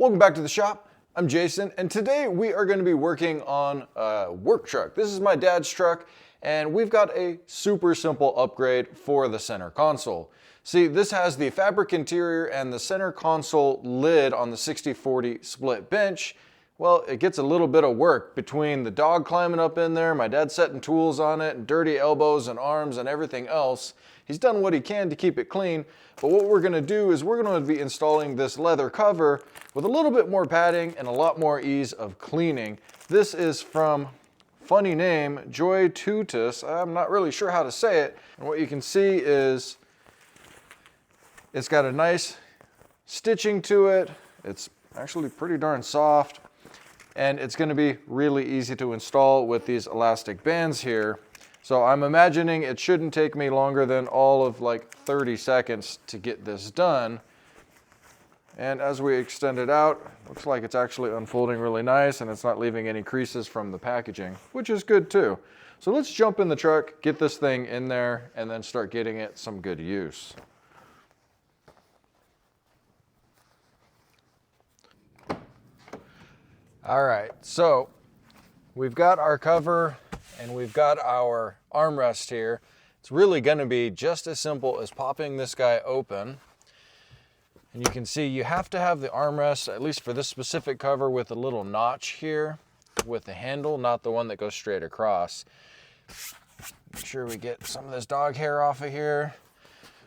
Welcome back to the shop. I'm Jason, and today we are going to be working on a work truck. This is my dad's truck, and we've got a super simple upgrade for the center console. See, this has the fabric interior and the center console lid on the 60/40 split bench. Well, it gets a little bit of work between the dog climbing up in there, my dad setting tools on it, and dirty elbows and arms and everything else. He's done what he can to keep it clean, but what we're gonna do is we're gonna be installing this leather cover with a little bit more padding and a lot more ease of cleaning. This is from, funny name, Joytutus. I'm not really sure how to say it. And what you can see is it's got a nice stitching to it. It's actually pretty darn soft. And it's gonna be really easy to install with these elastic bands here. So I'm imagining it shouldn't take me longer than all of like 30 seconds to get this done. And as we extend it out, looks like it's actually unfolding really nice and it's not leaving any creases from the packaging, which is good too. So let's jump in the truck, get this thing in there, and then start getting it some good use. All right, so we've got our cover and we've got our armrest here. It's really gonna be just as simple as popping this guy open. And you can see you have to have the armrest, at least for this specific cover, with a little notch here with the handle, not the one that goes straight across. Make sure we get some of this dog hair off of here.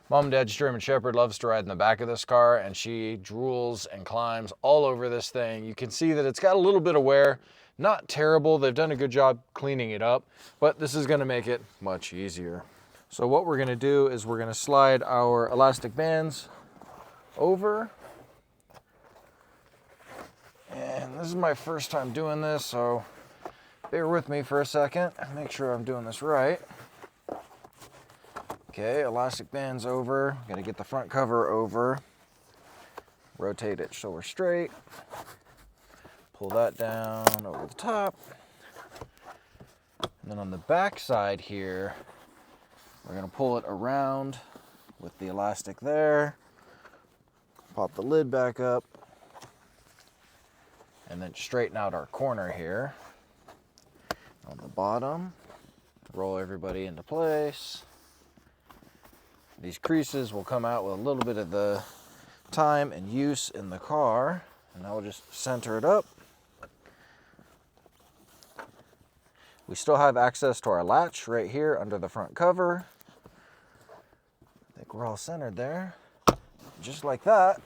Mom and Dad's German Shepherd loves to ride in the back of this car, and she drools and climbs all over this thing. You can see that it's got a little bit of wear. Not terrible, they've done a good job cleaning it up, but this is gonna make it much easier. So what we're gonna do is we're gonna slide our elastic bands over. And this is my first time doing this, so bear with me for a second and make sure I'm doing this right. Okay, elastic bands over. Gotta get the front cover over. Rotate it so we're straight. Pull that down over the top. And then on the back side here, we're gonna pull it around with the elastic there. Pop the lid back up. And then straighten out our corner here. On the bottom, roll everybody into place. These creases will come out with a little bit of the time and use in the car. And I will just center it up. We still have access to our latch right here under the front cover. I think we're all centered there. Just like that.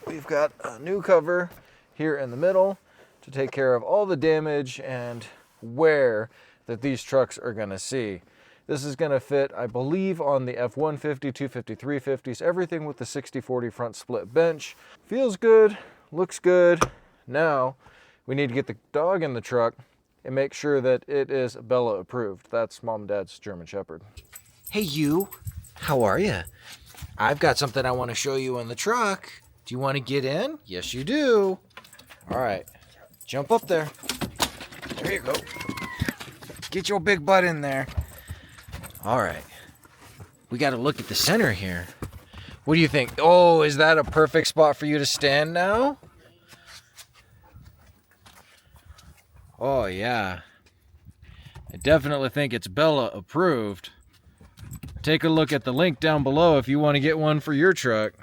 We've got a new cover here in the middle to take care of all the damage and wear that these trucks are gonna see. This is gonna fit, I believe, on the F-150, 250, 350s, everything with the 60/40 front split bench. Feels good, looks good. Now, we need to get the dog in the truck and make sure that it is Bella approved. That's Mom and Dad's German Shepherd. Hey you, how are you? I've got something I want to show you in the truck. Do you want to get in? Yes, you do. All right, jump up there. There you go. Get your big butt in there. All right, we got to look at the center here. What do you think? Oh, is that a perfect spot for you to stand now? Oh yeah, I definitely think it's Bella approved. Take a look at the link down below if you want to get one for your truck.